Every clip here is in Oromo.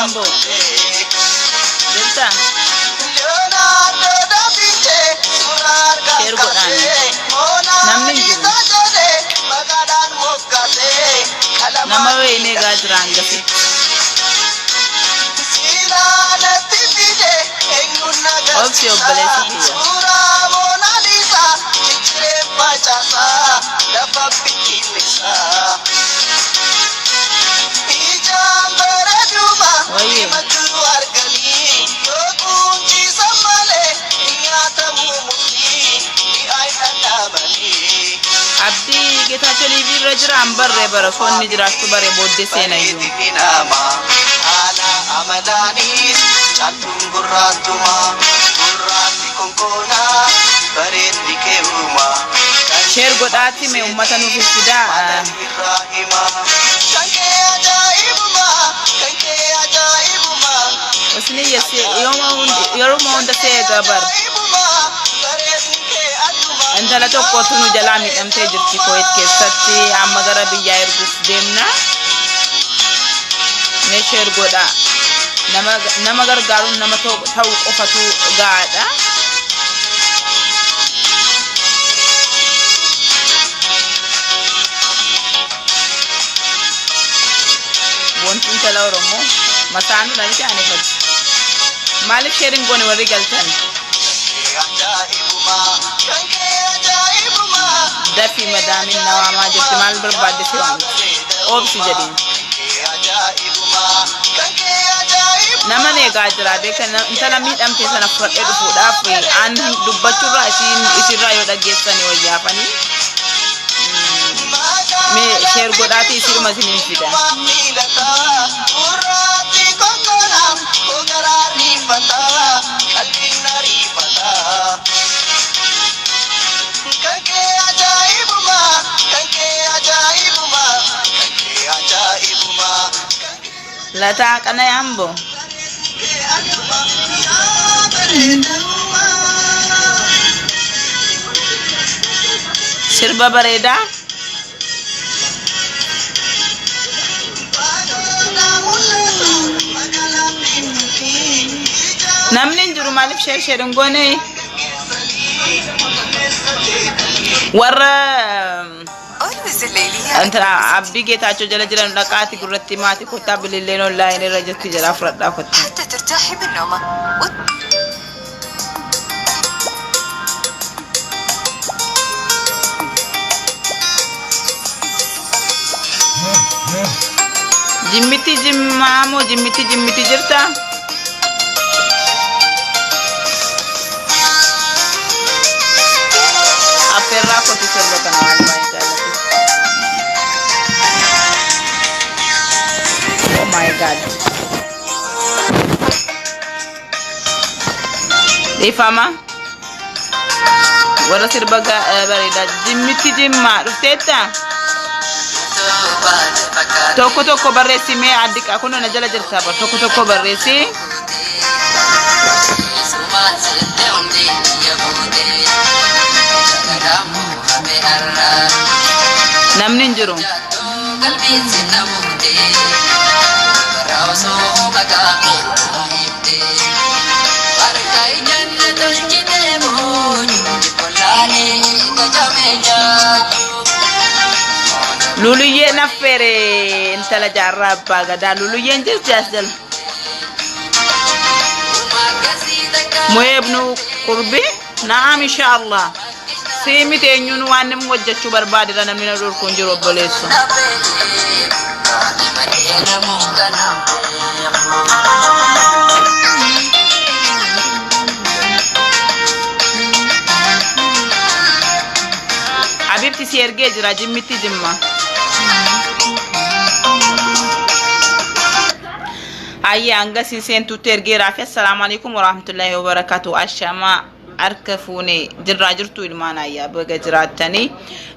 ambo jirta share godhani namni jiru nama weyne gajranga fi obsi obbalesi kiya oye abdi getacho livi rajra ambarre bara sonni jiratu bare bodde senayu ala amadani chatun gurratuma gurrati konkona bare dikeuma share godati me ummata nu fisida kanke ajaibuma wasni yasi yoma unda se gabar andala to kotunu jalami amte jirti ko etke satti amma garabi yair gus demna ne share goda nama gargarun nama to taw qofatu gaada wontin talawromo masanu dani tane fad malik sharing goni wari galtan dafi madamin nawama jatti mal barbade siwan obsi jadi namane gajra be kan intala mi dam te sana fodde du fuda fi an dubbatu rasin isira yo dagesani o yafani me share godati isir masinin fida urati kokora ogarari pata adinari pata kanke ajaibuma lata kana yambo sirba bareda namnin juru malif share ngone warra انت عبدي جيتاچو جلا جلا نقاتي قرتي ماتي كتاب الليل اونلاين رجتي جلا فردا كنت حتى ترتاحي بالنوم جمتي جمامو جمتي جرتا aperra ko tiserlo kanal mai kala oh my god ifama wala sirbaga barida jimiti jimma ruteta toko barresi me adika kuno na jala jirta ba toko barresi namni njuru lulu ye na fere intala jarra baga da lulu ye jasdal moyebnu qurbi naam inshallah سيمي تينيون وانم وجهتشو بربادي لنا من الرور كونجرو بليسو حبيبتي سيرجي جرا جمتي جمّا أي أنجا سيسين تترجي رافع السلام عليكم ورحمة الله وبركاته الشماء arkafune jirajirtu ilmana ya baga jiratani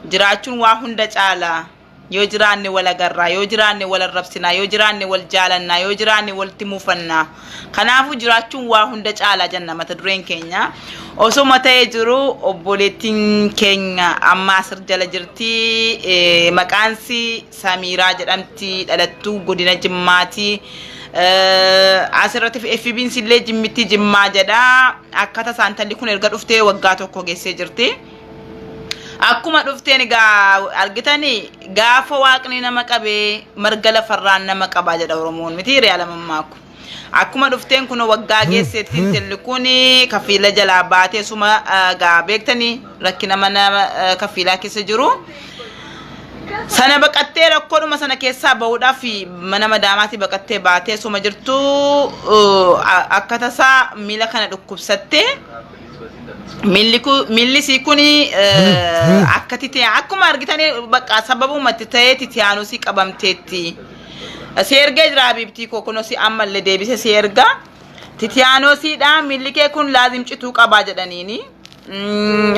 jirachun wa hunda cala yo jiranne wala garra yo jiranne wala rabsina yo jiranne wal jalanna yo jiranne wal timufanna kanafu jirachun wa hunda cala janna mata duren kenya oso mata ejuru oboletin kenya amma sir jala jirti makansi samira jadamti dalattu godina jimmati asirratti FB'n sillee jimmitti jimmaa jedha akkata saantalli kun erga dhuftee waggaa tokko geessee jirti akkuma dhufteen egaa argitanii gaafa waaqni nama qabee marga lafarraan nama qabaa jedha Oromoon miti re'aalamammaako akkuma dhufteen kun waggaa geesseetti intalli kun kafiila jalaa baatee suma gaa beektanii rakkina mana kafiilaa keessa jiru sana baqattee rakkoodhuma sana keessaa bahuudhaaf mana madaamaatti baqattee baatee suma jirtu akkatasaa miila kana dhukkubsattee millisi kuni akkati ta'e akkuma argitanii bakka sababumatti ta'ee titiyaanusii qabamteetti seergee jira bibtii kokonosi ammallee deebise seerga titiyaanosiidha millikee kun laazim cituu qabaa jedhaniini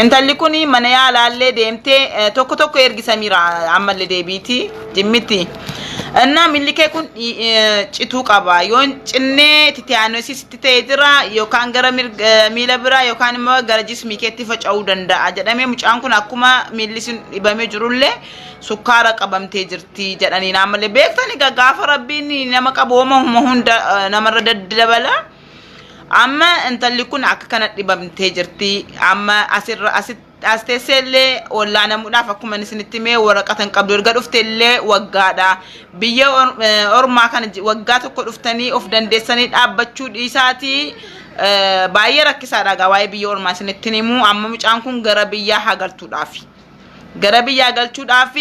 intalli kuni mana yaalaallee deemtee tokko ergisamira ammallee deebiti jimmiti እና millikee kun cituu qaba yoon cinnee titiyaanosi sitti ta'e jira yookaan gara miila bira yookaan immoo gara jismii keetti faca'uu danda'a jedhamee mucaan kun akkuma millisin dhibamee jirullee sukkaara qabamtee jirti jedhanii naammallee beektani gaafa rabbiin nama qabooma hunda namarra daddabala amma intalli kun akka kana dhibamtee jirti amma asteessellee wallaanamuudhaaf akkuma isinitti mee waraqatan qabdu erga dhufteellee waggaadha biyya ormaa kana waggaa tokko dhuftanii of dandeessanii dhaabbachuu dhiisaati baay'ee rakkisaadha gaa waa'ee biyya ormaa isinitti himu amma mucaan kun gara biyyaa hagaltuudhaaf gara biyyaa galchuudhaaf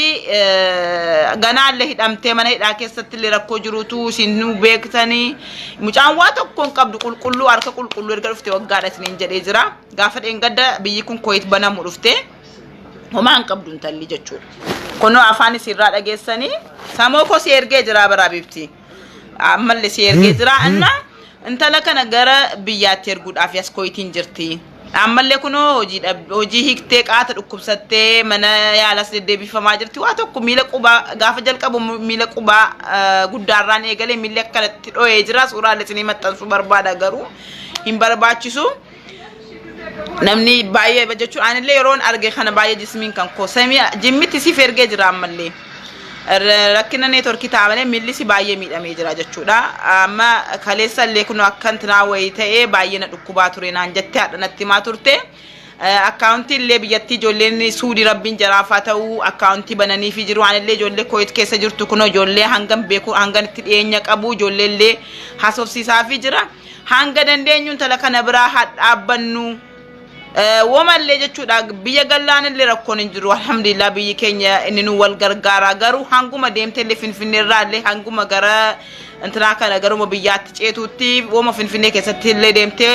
ganaallee hidhamtee mana hidhaa keessatti illee rakkoo jirutu isinuu beektanii mucaan waa tokkoon qabdu qulqulluu harka qulqulluu erga dhufte waggaadha isiniin jedhee jira gaafa dheengadda biyyi kun Kuwait banamu dhufte homaan qabdu intalli jechuudha kunoo afaan isirraa dhageessanii samoo ko si ergee jira baraabibti ammallee si ergee jira anna intala kana gara biyyaatti erguudhaaf as Kuwaitiin jirti ammallee kunoo hojii hiiktee qaata dhukkubsattee mana yaalas deddeebifamaa jirti waa tokko miila qubaa gaafa jalqabu miila qubaa guddaarraan eegalee miilli akkanatti dho'ee jira suuraalee isinii maxxansuu barbaada garuu hin barbaachisu namni baay'ee jechuun anillee yeroon arge kana baay'ee jismiin kan koo samii jimmitti si fergee jira ammallee rakkina neetworkii taa'amee millisi baay'ee miidhamee jira jechuudha amma kaleessa illee kun akkantinaa wayii ta'ee baay'ee na dhukkubaa ture naan jettee hadhanatti maa turte akkaawuntii illee biyyattii ijoolleen suudii rabbiin jaraafaa ta'uu akkaawuntii bananii fi jiru anillee ijoollee Kuwait keessa jirtu kun ijoollee hangam beeku hangan itti dhiyeenya qabu ijoollee illee haasofsiisaa fi jira hanga dandeenyuun tala kana biraa dhaabbannu womallee jechuudha biyya gallaanillee rakkoon hin jiru alhamdulillah biyyi keenya inni nu wal gargaara garuu hanguma deemteellee finfinneerraallee hanguma gara intina kana garuma biyyaatti ceetuutti woma finfinnee keessatti illee deemtee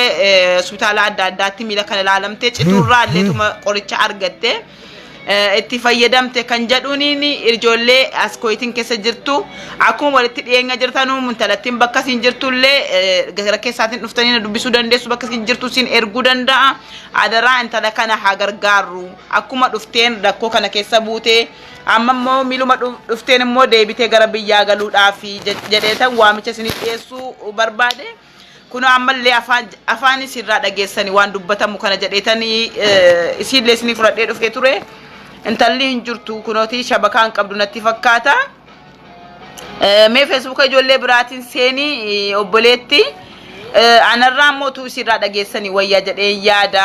hospitaala adda addaatti miila kana ilaalamtee cituurraallee tuma qoricha argatte itti fayyadamte kan jedhuuniin ijoollee as Kuwaitiin keessa jirtu akkuma walitti dhiyeenya jirtanuu muntalattiin bakka siin jirtullee gara keessaatiin dhuftanii dubbisuu dandeessu bakka siin jirtu siin erguu danda'a adaraa intala kana haa gargaarru akkuma dhufteen rakkoo kana keessa buutee amma immoo miiluma dhufteen immoo deebitee gara biyyaa galuudhaaf jedheetan waamicha isinii dhiyeessuu barbaade kuno ammallee afaan isirraa dhageessanii waan dubbatamu kana jedheetanii isinillee isinii fudhadhee dhufee ture intalli hin jirtu kunooti shabakaan qabdu natti fakkaata mee Facebook ijoollee biraatiin seenii obboleetti anarraa mootuu isirraa dhageessanii wayyaa jedhee yaada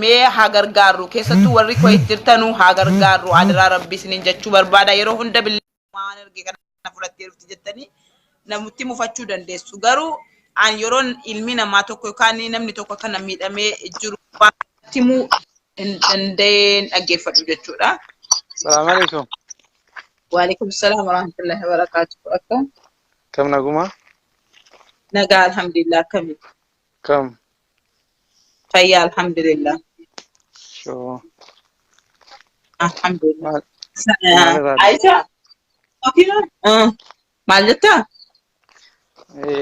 mee haa gargaarru keessattuu warri Kuwait jirtanuu haa gargaarru adaraa rabbi isiniin jechuu barbaada yeroo hunda waan erge kana fudhattee dhufti jettanii namutti mufachuu dandeessu garuu an yeroon ilmi namaa tokko yookaan namni tokko kana miidhamee jiru timuu indeen dhaggeeffadhu jechuudha. Assalamu alaikum. Wa alaikum assalam wa rahmatullahi wa barakatuh. Akka Kam naguma? Naga alhamdulillah kam. Kam. Fayya alhamdulillah. Sure. Alhamdulillah. Aisha. Okay. Malta.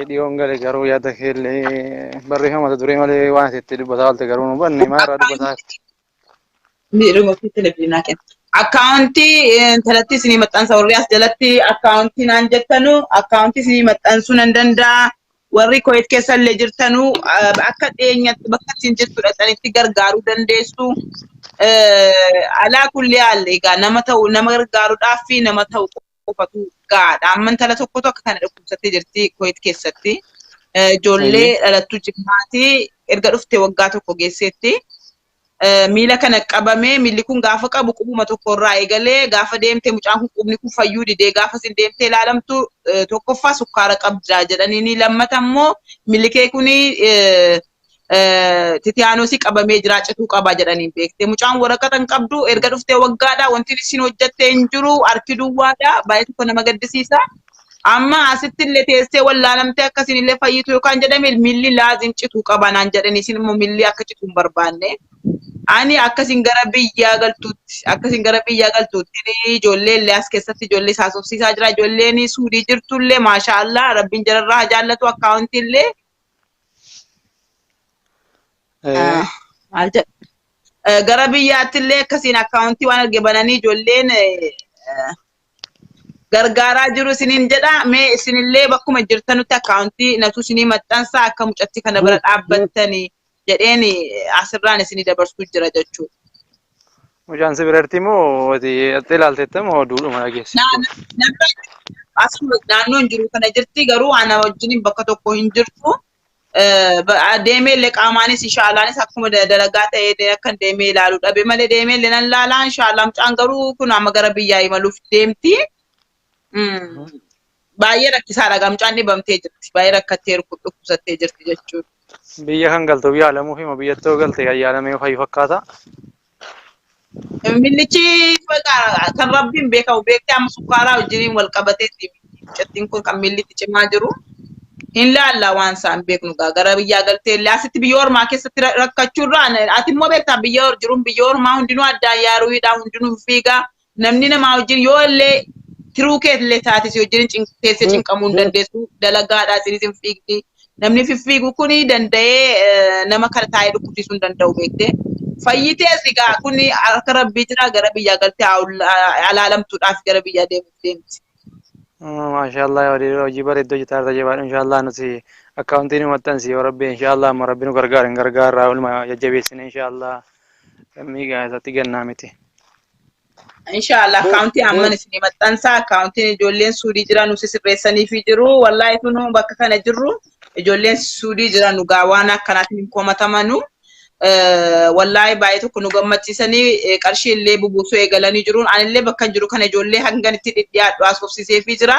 Diyoon galee garuu yaada keellee barreeffamata duree malee waan itti dubbataa oolte garuu nu banne maarraa dubbataa Miidhuma fi televiziyoonaa kenna. Akkaawuntii intalatti isinii maxxansa warri as jalatti akkaawuntii naan jettanu akkaawuntii isinii maxxansuu nan danda'a. Warri Kuwait keessa illee jirtanu akka dhiyeenyatti bakka isin jirtu dhaqanitti gargaaruu dandeessu. Alaa kulli haalle egaa nama ta'u nama gargaaruudhaaf fi nama ta'u qofatu gaadha. Amman tala tokkotu akka kana dhukkubsattee jirti Kuwait keessatti. Ayyee. Ijoollee dhalattuu Jimmaati erga dhufte waggaa tokko geesseetti. Miila kana qabamee miilli kun gaafa qabu qubuma tokkorraa eegalee gaafa deemte mucaan kun qubni kun fayyuu didee gaafa sin deemtee ilaalamtu tokkoffaa sukkaara qabdaa jedhanii lammata immoo miilli kee kuni titiyaanosii qabamee jira cituu qabaa jedhanii beekte. Mucaan waraqata hin qabdu erga dhuftee waggaadha wanti isin hojjattee hin jiru harki duwwaadha baay'ee tokko nama gaddisiisa. Amma asitti illee teessee wallaalamtee akkasiin illee fayyitu yookaan jedhame miilli laazim cituu qaba naan jedhanii isin immoo miilli akka cituu hin barbaanne. Ani akkasiin gara biyyaa galtuutti ijoollee illee as keessatti ijoollee haasofsiisaa jira. Ijoolleen Suudii jirtullee maashaallah rabbiin jararraa haa jaallatu akkaawuntii illee. Gara biyyaatti illee akkasiin akkaawuntii waan arge bananii ijoolleen gargaaraa jiru isiniin jedha. Mee isinillee bakkuma jirtanutti akkaawuntii natu isinii maxxansaa akka mucatti kana bira dhaabbattanii jedheen asirraan isinii dabarsuu jira jechuudha. Mucaan si biratti moo ati ilaalteetta moo duudhuma dhageesse? Asuma naannoon jiru kana jirti garuu ana wajjin bakka tokko hin jirtu. Deemee illee qaamaanis inshaalaanis akkuma dalagaa ta'ee akka deemee ilaaluu dhabe malee deemee illee nan laalaa inshaalaa mucaan garuu kun amma gara biyyaa imaluuf deemti. Baay'ee rakkisaadha gamcaan dhibamtee jirti. Baay'ee rakkattee dhukkubsattee jirti jechuudha. Biyya kan galtu yaalamuuf hima biyyattuu galte kan yaalamee fayyu fakkaata. Millichi kan rabbiin beekamu beektee amma sukkaaraa wajjiniin wal qabateetti mucattiin kun kan millitti cimaa jiru. Hin laalla waan isaan beeknu gara biyyaa galtee illee asitti biyya ormaa keessatti rakkachuurraan ati immoo beektaa biyya jiruun biyya ormaa hundinuu addaan yaaruudhaan hundinuu fiigaa namni namaa wajjin yoo illee tiruu kee illee taatis wajjin teessee cinqamuu hin dandeessu dalagaadhaa isinis hin fiigdi. Namni fiffiigu kuni danda'ee nama kana taa'ee dhukkubsiisuu hin danda'u beektee. Fayyitees egaa kuni harka rabbii jira gara biyyaa galtee alaalamtuudhaaf gara biyyaa deemti. Maashaallah hojii bareeddoo hojjetaa jirta jechuudha. Inshaallah nuti akkaawuntii nu maxxansi yoo rabbi inshaallah amma rabbi nu gargaara olma jajjabeessine inshaallah miigaa isatti gannaa miti. Inshaallah akkaawuntii amman isinii maxxansaa akkaawuntiin ijoolleen Suudii jiran nuti sirreessanii fi jiru wallahi tunu bakka kana jirru ijoolleen Suudii jiran dhugaa waan akkanaatiin hin komatamanu. Wallahi baay'ee tokko nu gammachiisanii qarshii illee bubuusuu eegalanii jiruun anillee bakka jiru kana ijoollee hangan itti dhidhiyaadhu haasofsiisee fi jira.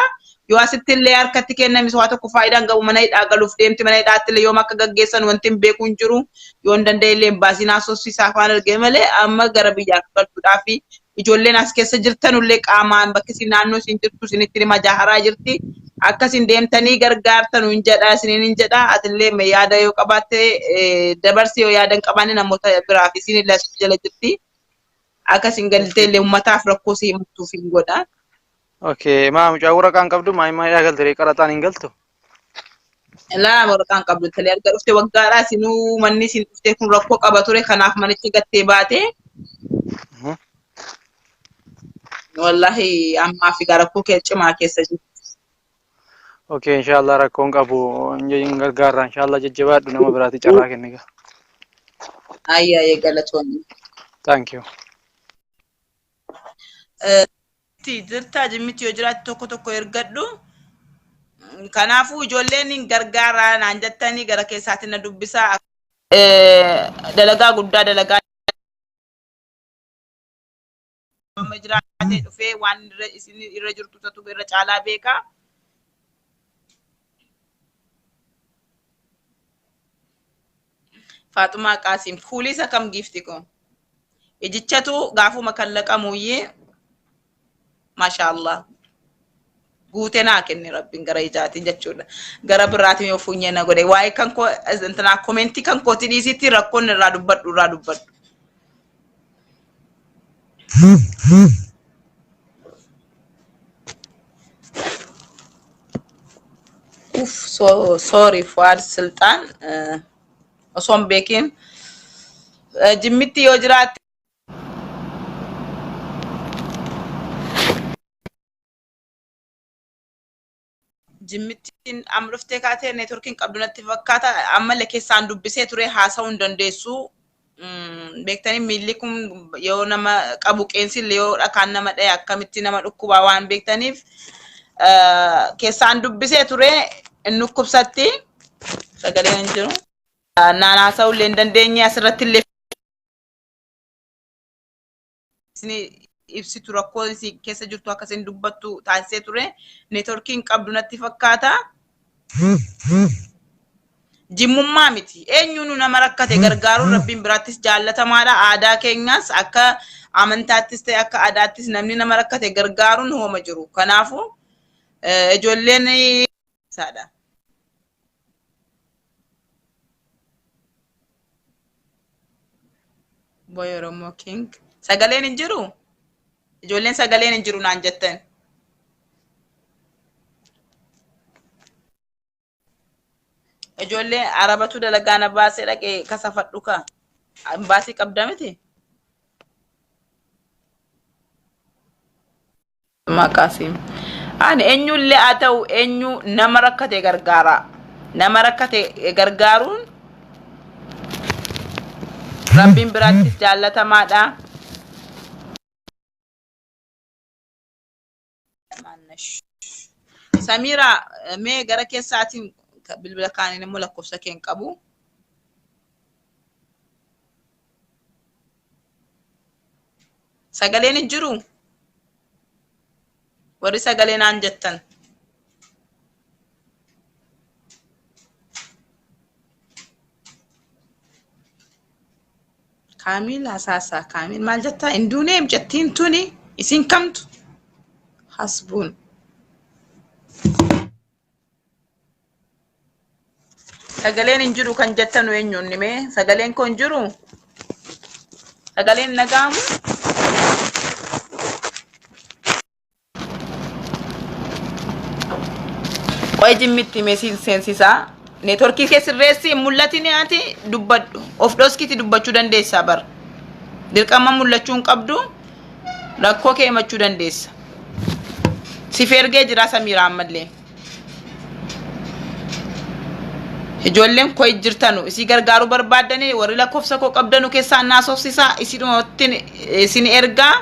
Yoo asitti illee harkatti kennamis waa tokko faayidaan qabu mana hidhaa galuuf deemti mana hidhaatti illee yoom akka gaggeessan wanti hin beeku hin jiru. Yoo hin danda'e illee baasiin haasofsiisaa afaan argee malee amma gara biyyaa galchuudhaa fi ijoolleen as keessa jirtanullee qaamaan bakki isin naannoo isin jirtu isinitti dhimma jaaharaa jirti. Akkasin deemtanii gargaartanu hin jedha isiniin hin jedha atillee yaada yoo qabaatte dabarsi yoo yaada hin qabaanne namoota biraaf isin illee jala jirti. Akkasin galtee illee uummataaf rakkoo si himattuuf hin godha. Okay, maa mucaa waraqaan qabdu maa galte qaraxaan hin galtu? Laa waraqaan qabdu talee erga dhufte waggaadhaa isinuu manni isin dhuftee kun rakkoo qaba ture kanaaf manichi gattee baate. Wallahi ammaa fi rakkoo cimaa keessa jirti. Okay, inshallah rakkoon qabu hin gargaarra inshallah jajjabaadhu nama biraati carraa kenniga. Ayyaa galatoonni. Thank you. Jirtaa jimmitti yoo jiraatti tokko tokko ergadhu. Kanaafuu ijoolleen hin gargaara naan jettanii gara keessaatti na dubbisaa. Dalagaa guddaa dalagaa. Amma jiraatee dhufee waan isin irra jirtu tatu irra caalaa beekaa. Faatumaa Qaasim fuulisa kam gifti ko ijichatu gaafuma kallaqamuyyee maashaallah guutee naa kenne rabbiin gara ijaatiin jechuudha gara biraatiin yoo funyee na godhe waa'ee kan koo intanaa komentii kan kooti dhiisitti rakkoon irraa dubbadhu. Sorry Fuad Sultan. Osoo beekin jimmitti yoo jiraatti jimmittiin amma dhuftee kaatee neetworkiin qabdu natti fakkaata ammallee keessaan dubbisee ture haasa'uu hin dandeessu beektanii miilli kun yoo nama qabu qeensi illee yoo dhakaan nama dhaye akkamitti nama dhukkubaa waan beektaniif keessaan dubbisee ture inni dhukkubsatti sagaleen hin jiru. Naanaasa'uu illee hin dandeenye asirratti illee ibsitu rakkoo keessa jirtu akkasiin dubbattu taasisee ture. Neetworkiin qabdu natti fakkaata. Jimmummaa miti. Eenyuun nama rakkate gargaaruun Rabbiin biraattis jaallatamaadha. Aadaa keenyas akka amantaattis ta'e akka aadaattis namni nama rakkate gargaaruun hooma jiru. Kanaafuu ijoolleen isaadha. Boy Oromoo King. Sagaleen hin jiru? Ijoolleen sagaleen hin jiru naan jettan. Ijoollee arabatu dalagaa na baasee dhaqee kasafadhu ka. Baasii qabda miti? Maqaasim. Ani eenyullee haa ta'u eenyu nama rakkate gargaara. Nama rakkate gargaaruun Rabbiin biraattis jaallatamaadha. Samira mee gara keessaatiin bilbila kaaniin immoo lakkoofsa keen qabu. Sagaleen hin jiru? Warri sagalee naan jettan. Kaamil Hasaasa Kaamil maal jettaa? Induuneem jettiin tuni isin kamtu? Hasbuun. Sagaleen hin jiru kan jettan eenyuun nimee? Sagaleen koo hin jiru? Sagaleen nagaamu? Qo'ee jimmitti meesiin seensisaa. Neetworkii kee sirreessi mul'atini ati dubbadhu. Of dhoskiti dubbachuu dandeessaa bar. Dirqama mul'achuu hin qabdu. Rakkoo kee himachuu dandeessa. Si fergee jira Samiraa ammallee. Ijoolleen koo jirtanu isii gargaaruu barbaadanii warri lakkoofsa koo qabdanu keessaa naasofsisaa isin ergaa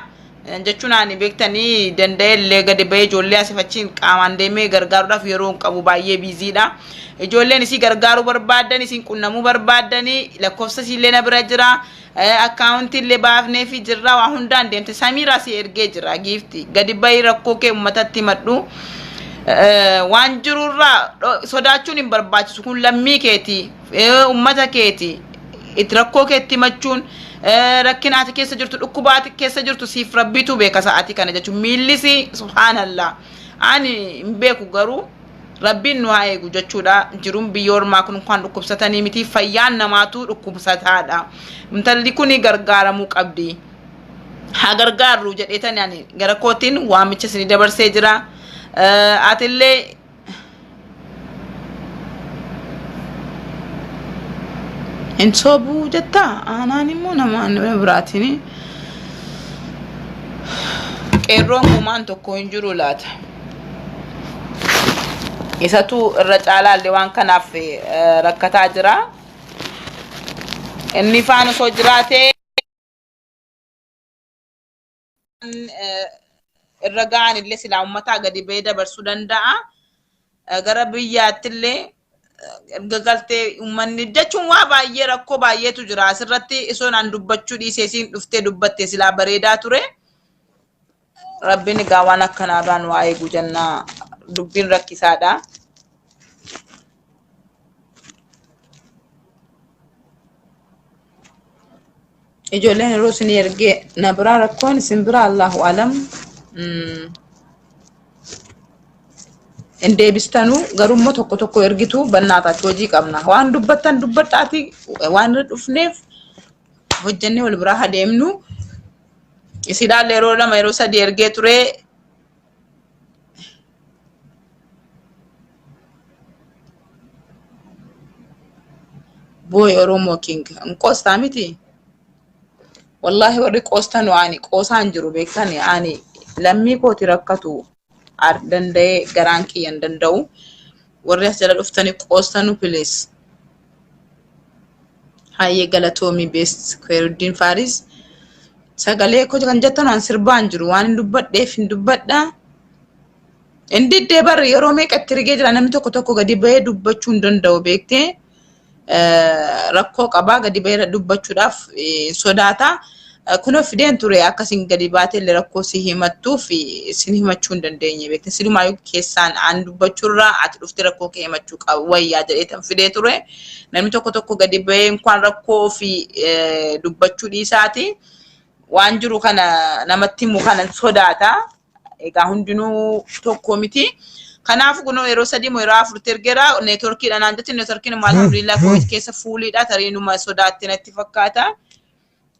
jechuun ani beektanii danda'e illee gadi ba'ee ijoollee asifachiin qaamaan deemee gargaaruudhaaf yeroo hin qabu baay'ee biiziidha. Ijoolleen isii gargaaruu barbaadan isin qunnamuu barbaadanii lakkoofsa isiillee na bira jira. Akkaawuntii illee baafnee fi jirra waa hundaan deemte Samiraa si ergee jira giifti gadi ba'ee rakkoo kee uummatatti himadhu. Waan jirurraa sodaachuun hin barbaachisu kun lammii keeti ummata keeti itti rakkoo keetti himachuun rakkina ati keessa jirtu dhukkubaa ati keessa jirtu siif rabbitu beeka sa'aatii kana jechuun miillisi subhaanallah ani hin beeku garuu rabbiin nu haa eegu jechuudha jiruun biyya ormaa kun kan dhukkubsatanii miti fayyaan namaatu dhukkubsataadha intalli kuni gargaaramuu qabdi haa gargaarru jedheetani ani gara kootiin waamicha isin dabarsee jira. Atille insobu jetta aanaan immoo namaan biraatini qeerroon gumaan tokko hin jiru laata isatu irra caalaallee waan kanaaf rakkataa jira inni faan osoo jiraatee irra ga'an illee silaa uummataa gadi ba'ee dabarsuu danda'a. Gara biyyaatti illee erga galtee uummanni jechuun waa baay'ee rakkoo baay'eetu jira. Asirratti isoon an dubbachuu dhiisee isiin dhuftee dubbattee silaa bareedaa ture. Rabbiin egaa waan akkanaarraan waa eegu jennaa dubbiin rakkisaadha. Ijoolleen yeroo isin ergee na biraa rakkoon isin biraa Allahu alam. Deebistanu garummoo tokko tokko ergitu bannaataatti hojii qabna waan dubbattan dubbadhaati waan dhufneef hojjannee wal biraa adeemnu isidaan yeroo lama yeroo sadii ergee ture Boy Oromoo King qoostaa miti wallahi warri qoostanu ani qoosaan jiru beekani ani lammii kooti rakkatu danda'ee garaan kiyyan danda'u warri as jala dhuftanii qoostanu please Hayyee galatoomii beest Khairuddin Faris. Sagalee ko kan jettan waan sirbaan jiru waan hin dubbadheef hin dubbadha. Indi deebar yeroo meeqatti rigee jira namni tokko gadi bahee dubbachuu hin danda'u beektee rakkoo qabaa gadi bahee dubbachuudhaaf sodaata. Kunoo fideen ture akkasiin gadi baatee illee rakkoo si himattuuf isin himachuu hin dandeenye beekte silumaayuu keessaan aan dubbachuurraa ati dhufte rakkoo kee himachuu qabu wayyaa jedheetan fidee ture namni tokko gadi bahee inkwaan rakkoo fi dubbachuu dhiisaati waan jiru kana namatti himu kana sodaata egaa hundinuu tokko miti kanaaf kunoo yeroo sadii moo yeroo afur ergeera neetworkiidhaan aan jetti neetworkiin alhamdulillah koo keessa fuuliidha tariinuma sodaatti natti fakkaata.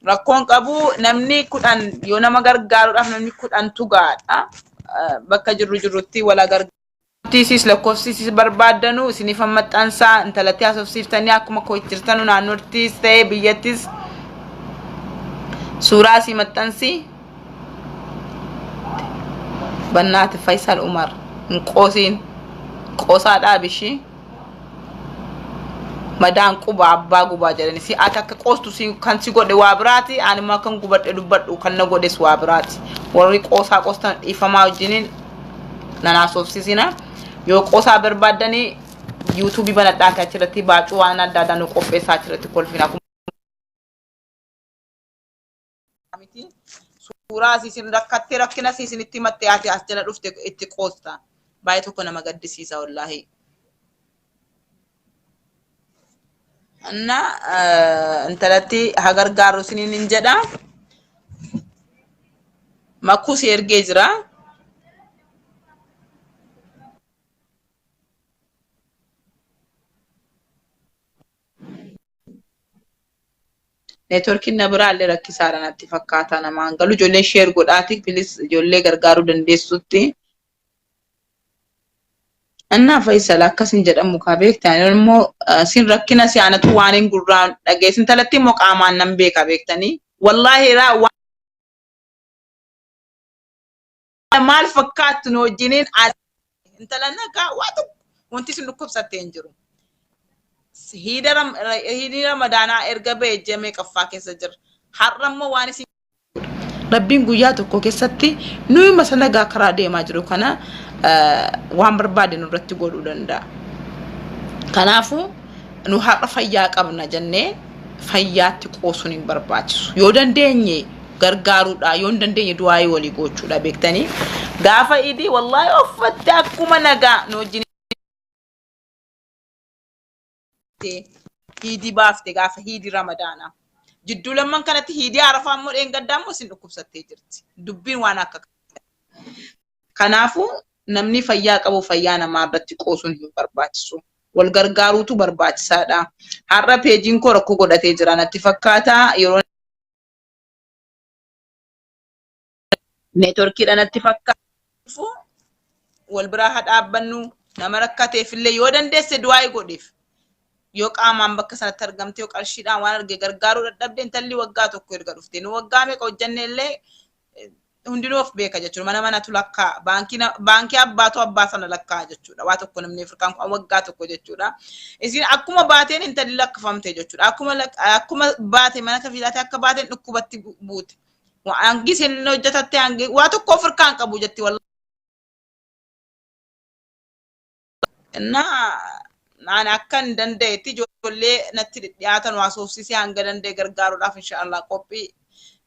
Rakkoon qabu namni kudhan yoo nama gargaaruudhaaf namni kudhan tugaadha bakka jirrutti wala gargaartiisis lakkoofsiisis barbaadanu isiniif maxxansaa intalatti haasofsiiftanii akkuma koo jirtanu naannoottis ta'ee biyyattis suuraa si maxxansi bannaati Faisal Umar qoosiin qoosaa dhaabishii madaan quba abbaa gubaa jedhani si ati akka qoostu si kan si godhe waa biraati anima kan gubadhe dubbadhu kan na godhes waa biraati warri qoosaa qoostan dhiifamaa wajjiniin nanaasofsisina yoo qoosaa barbaadanii YouTube banadhaa kan achirratti baacuu waan adda addaa nu qopheessaa achirratti kolfina suuraa isin rakkattee rakkina isinitti himattee ati as jala dhufte itti qoosta baay'ee tokko nama gaddisiisa wallaahi. Anna intalatti hagargaaru sinin hin jedha makuu si ergee jira neetworkiin na biraallee rakkisaadha natti fakkaata namaan galu ijoollee sheer godhaati bilis ijoollee gargaaruu dandeessutti. Anna Faisal akkasin jedhamu ka beektan immoo sin rakkina si anatu waan hin gurraan dhageessin talatti immoo qaamaan nan beeka beektanii wallahi maal fakkaattu nu wajjiniin intalan nagaa waatu wanti sin dhukkubsattee hin jiru hiidii ramadaanaa erga ba'e jamee qaffaa keessa jira har'a immoo waan isin rabbiin guyyaa tokko keessatti nuyi masanagaa karaa deemaa jiru kana waan barbaade nurratti godhuu danda'a. Kanaafuu nu har'a fayyaa qabna jennee fayyaatti qoosuun hin barbaachisu. Yoo dandeenye gargaaruudha yoo dandeenye du'aayii walii gochuudha beektanii gaafa idii wallahi offatte akkuma nagaa nu wajjin hidii baafte gaafa hidii ramadaana jidduu lamman kanatti hidii arafaa immoo dheengaddaa immoo isin dhukkubsattee jirti dubbiin waan akka kanaafuu namni fayyaa qabu fayyaa namaa irratti qoosuun hin barbaachisu wal gargaaruutu barbaachisaadha har'a peejiin koo rakkoo godhatee jira natti fakkaata yeroo neetworkiidhaan natti fakkaatu wal biraa hadhaabbannu nama rakkateef illee yoo dandeesse du'aayii godhiif yoo qaamaan bakka sanatti argamte yoo qarshiidhaan waan arge gargaaruu dadhabde intalli waggaa tokko erga dhufte nu waggaa meeqa hojjenne illee hundinuu of beeka jechuudha manatu lakkaa baankii abbaatu abbaa sana lakkaa jechuudha waa tokko namni Afrikaan waggaa tokko jechuudha isin akkuma baateen intalli lakkafamte jechuudha akkuma baate mana kafiilaate akka baateen dhukkubatti buute hangi isin hojjetatte hangi waa tokko Afrikaan qabu jetti wallahi naan akkan dandeetti ijoollee natti dhiyaatan waa soofsisee hanga dandee gargaaruudhaaf inshallah qophii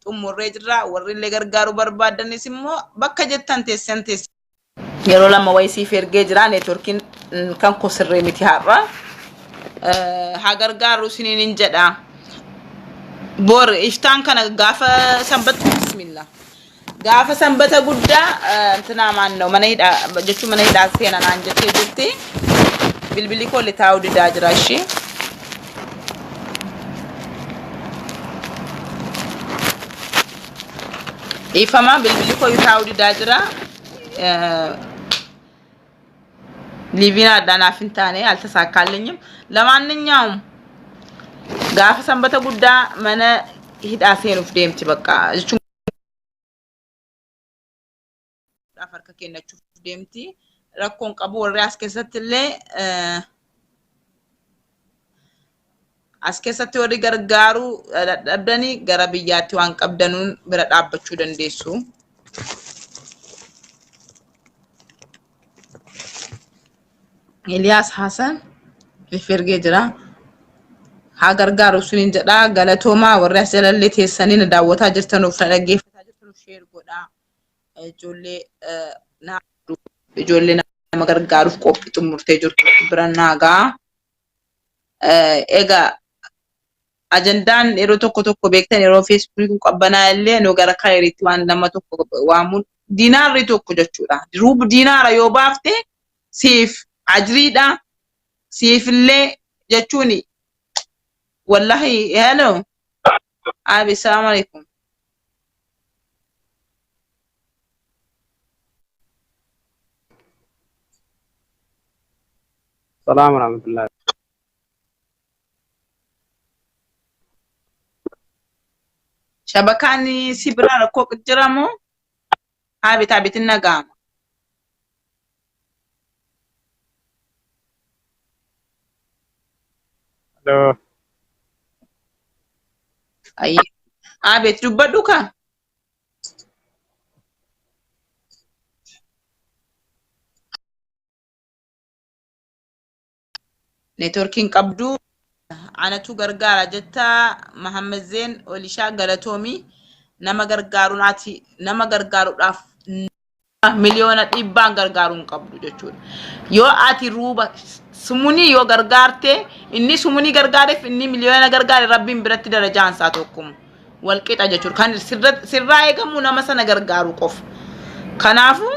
xumurree jirra warri illee gargaaruu barbaadanis immoo bakka jettan teessan yeroo lama wayisiif ergee jira neetworkiin kan koo sirree miti har'a haa gargaaru isiniin hin jedha bor iftaan kana gaafa sanbata bismillah gaafa sanbata guddaa intina maannoo mana hidhaa jechuun mana hidhaa seenan aan jettee jirti bilbili koo litaa'uu didaa jira ishee ifama bilbili koo litaa'uu didaa jira liivina addanaaf hin taane altasaakaallenyim lamaanninyaa'um gaafa sanbata guddaa mana hidhaa seenuuf deemti bakka jechuun harka kennachuuf deemti rakkoon qabu warri as keessatti illee as keessatti warri gargaaruu dadhabdanii gara biyyaatti waan qabdanuun bira dhaabbachuu dandeessu. Eliyaas Hasan Firgee jira. Haa gargaaru suniin jedha galatoomaa warri as jalallee teessanii na daawwataa jirtanuuf na dhaggeeffataa jirtanuuf sheer godhaa. Ijoollee nama gargaaruuf qophii xumurtee jirtu bira naagaa. Egaa ajandaan yeroo tokko beektan yeroo feesbuukii kun qabbanaa illee nu gara kaayiriitti waan nama tokko waamuun diinaarri tokko jechuudha. Ruub diinaara yoo baafte siif ajriidha siifillee jechuun wallahi hello abi assalamu alaikum. السلام ورحمة الله. Shabakani sibra rakkoo jiramoo habitin nagama. Halo. Ayi habit dubbadhu ka networking qabdu anatu gargaara jetta Muhammad Zain Olisha Galatomi nama gargaarunaati nama gargaaruudhaaf miliyoona dhibbaan gargaaruun qabdu jechuudha. Yoo ati ruuba sumuni yoo gargaarte inni sumuni gargaareef inni miliyoona gargaare rabbiin biratti darajaan isaa tokkum wal qixa jechuudha. Kan sirraa eegamu nama sana gargaaru qof. Kanaafu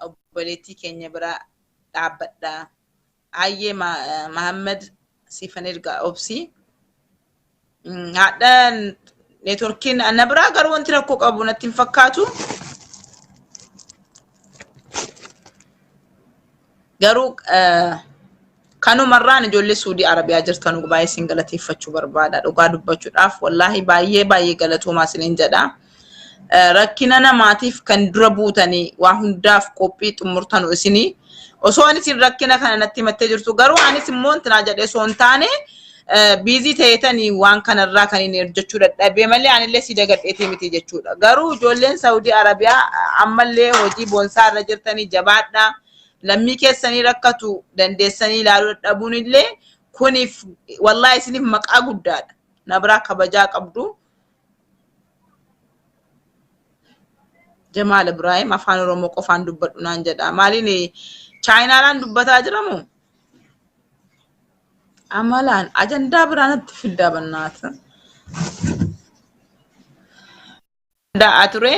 obboleettii keenya bira dhaabbadha. Ayyee Muhammad sifan erga obsi. Haadha networkiin ana biraa garuu wanti rakkoo qabu natti hin fakkaatu. Garuu kanumarraan ijoollee Suudii Arabiyaa jirtan baay'ee isin galateeffachuu barbaada. Dhugaa dubbachuudhaaf wallahi baay'ee galatoomaa isiniin jedha. Rakkina namaatiif kan dura buutanii waa hundaaf qophii xumurtanu isinii osoo isin rakkina kana natti himattee jirtu garuu anis immoo intina jedhee osoo hin taane biizii ta'etanii waan kanarraa kan hin hojjechuu dadhabee malee anillee si dagadheetii miti jechuudha. Garuu ijoolleen Saawudii Arabiyaa ammallee hojii boonsaa irra jirtanii jabaadhaa. Lammii keessanii rakkatu dandeessanii ilaaluu dadhabuun illee kuniif wallahi isiniif maqaa guddaadha. Na biraa kabajaa qabdu. Jamal Ibrahim afaan Oromoo qofaan dubbadhu naan jedha. Maaliin Chaayinaalaan dubbataa jiramoo? Amalaan ajandaa biraanatti fiddaa bannaata. Daa ture